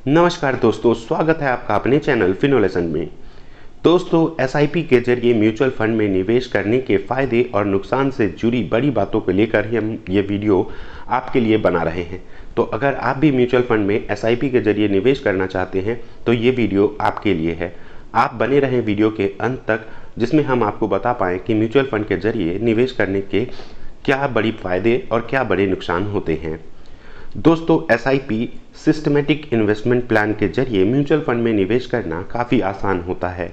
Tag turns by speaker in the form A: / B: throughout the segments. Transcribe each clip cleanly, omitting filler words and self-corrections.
A: नमस्कार दोस्तों, स्वागत है आपका अपने चैनल फिनोलेसन में। दोस्तों, एसआईपी के जरिए म्यूचुअल फंड में निवेश करने के फायदे और नुकसान से जुड़ी बड़ी बातों को लेकर ही हम ये वीडियो आपके लिए बना रहे हैं। तो अगर आप भी म्यूचुअल फंड में एसआईपी के जरिए निवेश करना चाहते हैं तो ये वीडियो आपके लिए है। आप बने रहें वीडियो के अंत तक, जिसमें हम आपको बता पाएँ कि म्यूचुअल फंड के जरिए निवेश करने के क्या बड़ी फायदे और क्या बड़े नुकसान होते हैं। दोस्तों, एसआईपी सिस्टमेटिक इन्वेस्टमेंट प्लान के जरिए म्यूचुअल फंड में निवेश करना काफ़ी आसान होता है।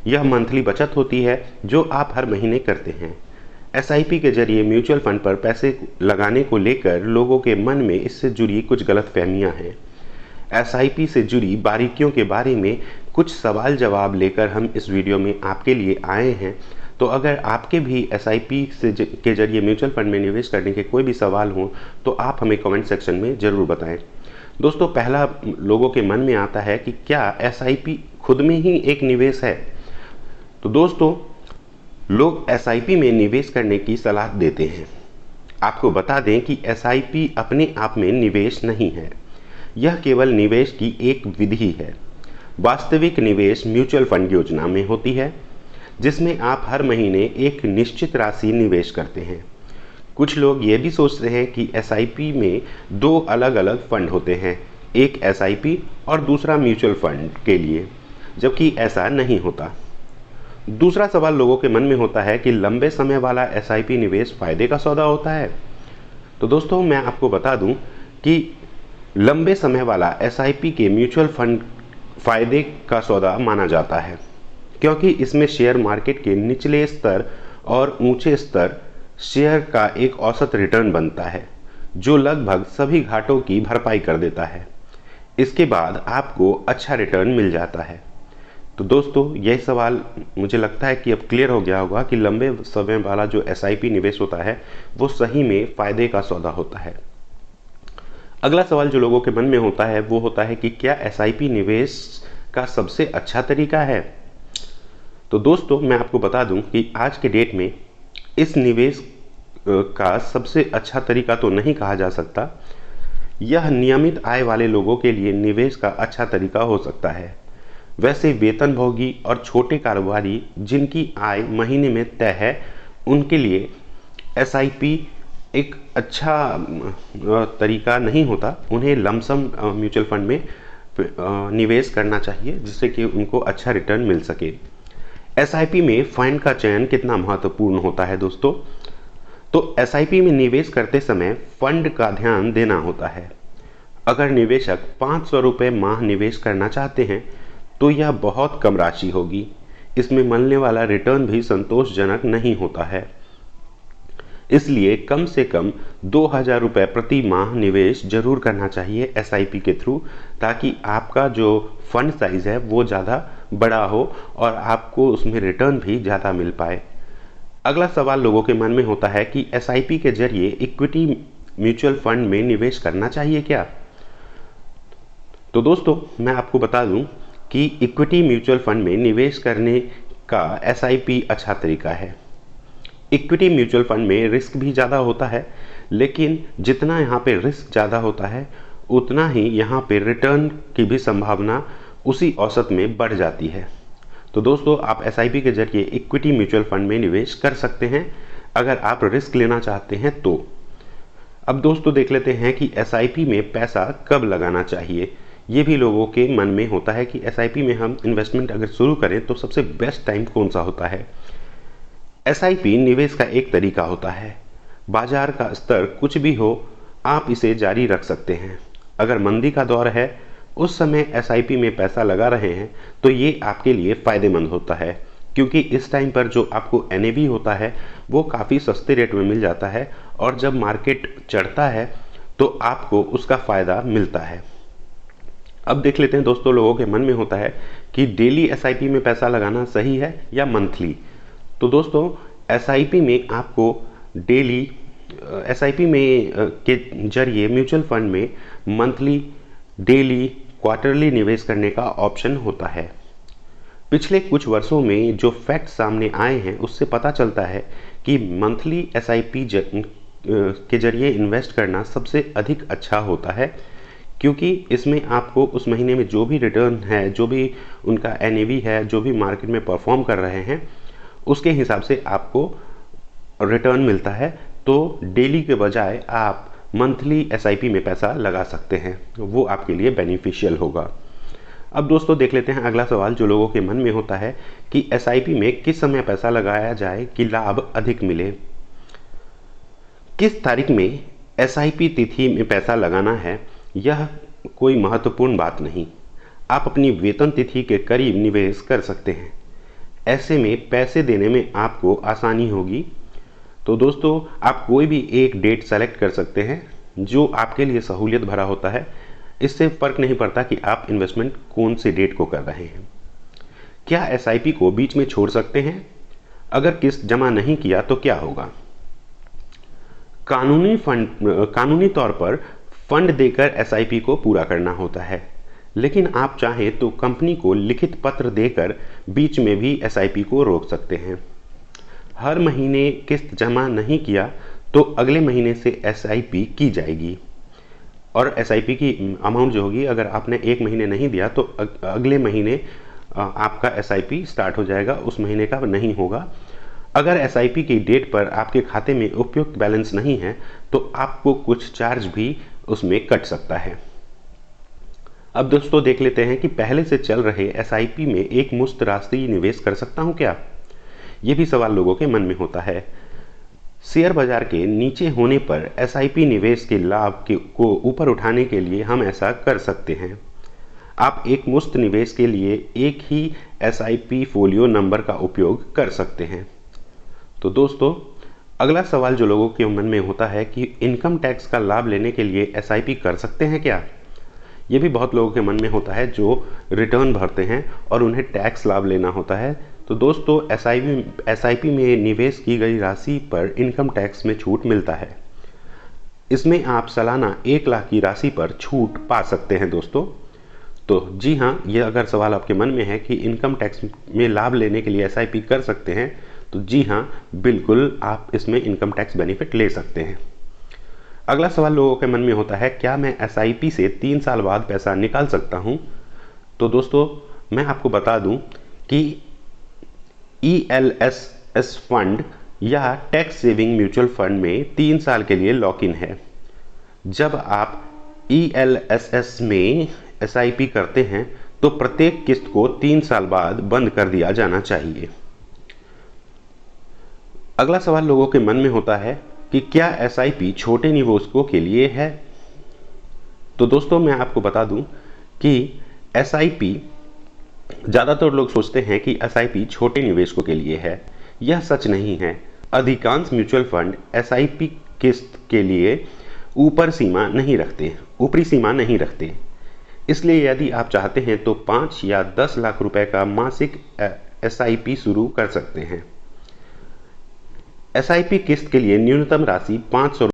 A: यह मंथली बचत होती है जो आप हर महीने करते हैं। एसआईपी के जरिए म्यूचुअल फंड पर पैसे लगाने को लेकर लोगों के मन में इससे जुड़ी कुछ गलतफहमियां हैं। एसआईपी से जुड़ी बारीकियों के बारे में कुछ सवाल जवाब लेकर हम इस वीडियो में आपके लिए आए हैं। तो अगर आपके भी एसआईपी के जरिए म्यूचुअल फंड में निवेश करने के कोई भी सवाल हों तो आप हमें कमेंट सेक्शन में ज़रूर बताएं। दोस्तों, पहला लोगों के मन में आता है कि क्या एसआईपी खुद में ही एक निवेश है। तो दोस्तों, लोग एसआईपी में निवेश करने की सलाह देते हैं। आपको बता दें कि एसआईपी अपने आप में निवेश नहीं है, यह केवल निवेश की एक विधि है। वास्तविक निवेश म्यूचुअल फंड योजना में होती है, जिसमें आप हर महीने एक निश्चित राशि निवेश करते हैं। कुछ लोग ये भी सोचते हैं कि एसआईपी में दो अलग अलग फंड होते हैं, एक एसआईपी और दूसरा म्यूचुअल फंड के लिए, जबकि ऐसा नहीं होता। दूसरा सवाल लोगों के मन में होता है कि लंबे समय वाला एसआईपी निवेश फायदे का सौदा होता है। तो दोस्तों, मैं आपको बता दूं कि लंबे समय वाला एसआईपी के म्यूचुअल फंड फायदे का सौदा माना जाता है, क्योंकि इसमें शेयर मार्केट के निचले स्तर और ऊंचे स्तर शेयर का एक औसत रिटर्न बनता है, जो लगभग सभी घाटों की भरपाई कर देता है। इसके बाद आपको अच्छा रिटर्न मिल जाता है। तो दोस्तों, यह सवाल मुझे लगता है कि अब क्लियर हो गया होगा कि लंबे समय वाला जो एसआईपी निवेश होता है वो सही में फायदे का सौदा होता है। अगला सवाल जो लोगों के मन में होता है वो होता है कि क्या एसआईपी निवेश का सबसे अच्छा तरीका है। तो दोस्तों, मैं आपको बता दूं कि आज के डेट में इस निवेश का सबसे अच्छा तरीका तो नहीं कहा जा सकता। यह नियमित आय वाले लोगों के लिए निवेश का अच्छा तरीका हो सकता है। वैसे वेतनभोगी और छोटे कारोबारी जिनकी आय महीने में तय है, उनके लिए एसआईपी एक अच्छा तरीका नहीं होता। उन्हें लमसम म्यूचुअल फंड में निवेश करना चाहिए, जिससे कि उनको अच्छा रिटर्न मिल सके। एसआईपी में फंड का चयन कितना महत्वपूर्ण होता है दोस्तों। तो एसआईपी में निवेश करते समय फंड का ध्यान देना होता है। अगर निवेशक 500 रुपये माह निवेश करना चाहते हैं तो यह बहुत कम राशि होगी। इसमें मिलने वाला रिटर्न भी संतोषजनक नहीं होता है। इसलिए कम से कम 2000 रुपये प्रति माह निवेश जरूर करना चाहिए एसआईपी के थ्रू, ताकि आपका जो फंड साइज है वो ज़्यादा बड़ा हो और आपको उसमें रिटर्न भी ज़्यादा मिल पाए। अगला सवाल लोगों के मन में होता है कि एसआईपी के जरिए इक्विटी म्यूचुअल फंड में निवेश करना चाहिए क्या। तो दोस्तों, मैं आपको बता दूं कि इक्विटी म्यूचुअल फंड में निवेश करने का एसआईपी अच्छा तरीका है। इक्विटी म्यूचुअल फंड में रिस्क भी ज़्यादा होता है, लेकिन जितना यहाँ पे रिस्क ज़्यादा होता है उतना ही यहाँ पे रिटर्न की भी संभावना उसी औसत में बढ़ जाती है। तो दोस्तों, आप एसआईपी के जरिए इक्विटी म्यूचुअल फंड में निवेश कर सकते हैं अगर आप रिस्क लेना चाहते हैं तो। अब दोस्तों, देख लेते हैं कि एसआईपी में पैसा कब लगाना चाहिए। ये भी लोगों के मन में होता है कि एसआईपी में हम इन्वेस्टमेंट अगर शुरू करें तो सबसे बेस्ट टाइम कौन सा होता है। एसआईपी निवेश का एक तरीका होता है। बाजार का स्तर कुछ भी हो, आप इसे जारी रख सकते हैं। अगर मंदी का दौर है, उस समय एसआईपी में पैसा लगा रहे हैं तो ये आपके लिए फ़ायदेमंद होता है, क्योंकि इस टाइम पर जो आपको एनएवी होता है वो काफ़ी सस्ते रेट में मिल जाता है, और जब मार्केट चढ़ता है तो आपको उसका फ़ायदा मिलता है। अब देख लेते हैं दोस्तों, लोगों के मन में होता है कि डेली एसआईपी में पैसा लगाना सही है या मंथली। तो दोस्तों, एसआईपी में आपको डेली एसआईपी में के जरिए म्यूचुअल फंड में मंथली, डेली, क्वार्टरली निवेश करने का ऑप्शन होता है। पिछले कुछ वर्षों में जो फैक्ट सामने आए हैं उससे पता चलता है कि मंथली एसआईपी के जरिए इन्वेस्ट करना सबसे अधिक अच्छा होता है, क्योंकि इसमें आपको उस महीने में जो भी रिटर्न है, जो भी उनका एनएवी है, जो भी मार्केट में परफॉर्म कर रहे हैं, उसके हिसाब से आपको रिटर्न मिलता है। तो डेली के बजाय आप मंथली एसआईपी में पैसा लगा सकते हैं, वो आपके लिए बेनिफिशियल होगा। अब दोस्तों देख लेते हैं अगला सवाल जो लोगों के मन में होता है कि एसआईपी में किस समय पैसा लगाया जाए कि लाभ अधिक मिले। किस तारीख में एसआईपी तिथि में पैसा लगाना है, यह कोई महत्वपूर्ण बात नहीं। आप अपनी वेतन तिथि के करीब निवेश कर सकते हैं। ऐसे में पैसे देने में आपको आसानी होगी। तो दोस्तों आप कोई भी एक डेट सेलेक्ट कर सकते हैं जो आपके लिए सहूलियत भरा होता है। इससे फ़र्क नहीं पड़ता कि आप इन्वेस्टमेंट कौन से डेट को कर रहे हैं। क्या एसआईपी को बीच में छोड़ सकते हैं? अगर किस्त जमा नहीं किया तो क्या होगा? कानूनी तौर पर फंड देकर एसआईपी को पूरा करना होता है, लेकिन आप चाहें तो कंपनी को लिखित पत्र देकर बीच में भी एसआईपी को रोक सकते हैं। हर महीने किस्त जमा नहीं किया तो अगले महीने से एसआईपी की जाएगी, और एसआईपी की अमाउंट जो होगी, अगर आपने एक महीने नहीं दिया तो अगले महीने आपका एसआईपी स्टार्ट हो जाएगा, उस महीने का नहीं होगा। अगर एसआईपी की डेट पर आपके खाते में उपयुक्त बैलेंस नहीं है तो आपको कुछ चार्ज भी उसमें कट सकता है। अब दोस्तों देख लेते हैं कि पहले से चल रहे एसआईपी में एक मुश्त राशि निवेश कर सकता हूं क्या? ये भी सवाल लोगों के मन में होता है। शेयर बाजार के नीचे होने पर एसआईपी निवेश के लाभ को ऊपर उठाने के लिए हम ऐसा कर सकते हैं। आप एक मुश्त निवेश के लिए एक ही एसआईपी फोलियो नंबर का उपयोग कर सकते हैं। तो दोस्तों अगला सवाल जो लोगों के मन में होता है कि इनकम टैक्स का लाभ लेने के लिए एसआईपी कर सकते हैं क्या? ये भी बहुत लोगों के मन में होता है जो रिटर्न भरते हैं और उन्हें टैक्स लाभ लेना होता है। तो दोस्तों एसआईपी में निवेश की गई राशि पर इनकम टैक्स में छूट मिलता है। इसमें आप सालाना 1 लाख की राशि पर छूट पा सकते हैं दोस्तों। तो जी हाँ, ये अगर सवाल आपके मन में है कि इनकम टैक्स में लाभ लेने के लिए एसआईपी कर सकते हैं, तो जी हाँ, बिल्कुल आप इसमें इनकम टैक्स बेनिफिट ले सकते हैं। अगला सवाल लोगों के मन में होता है, क्या मैं एसआईपी से 3 साल बाद पैसा निकाल सकता हूँ? तो दोस्तों मैं आपको बता दूं कि ईएलएसएस फंड या टैक्स सेविंग म्यूचुअल फंड में 3 साल के लिए लॉक इन है। जब आप ईएलएसएस में एसआईपी करते हैं तो प्रत्येक किस्त को 3 साल बाद बंद कर दिया जाना चाहिए। अगला सवाल लोगों के मन में होता है कि क्या एसआईपी छोटे निवेशकों के लिए है? तो दोस्तों मैं आपको बता दूं कि एसआईपी, ज़्यादातर लोग सोचते हैं कि एसआईपी छोटे निवेशकों के लिए है। यह सच नहीं है। अधिकांश म्यूचुअल फंड एसआईपी किस्त के लिए ऊपरी सीमा नहीं रखते। इसलिए यदि आप चाहते हैं तो 5 या 10 लाख रुपए का मासिक एसआईपी शुरू कर सकते हैं। एसआईपी किस्त के लिए न्यूनतम राशि 500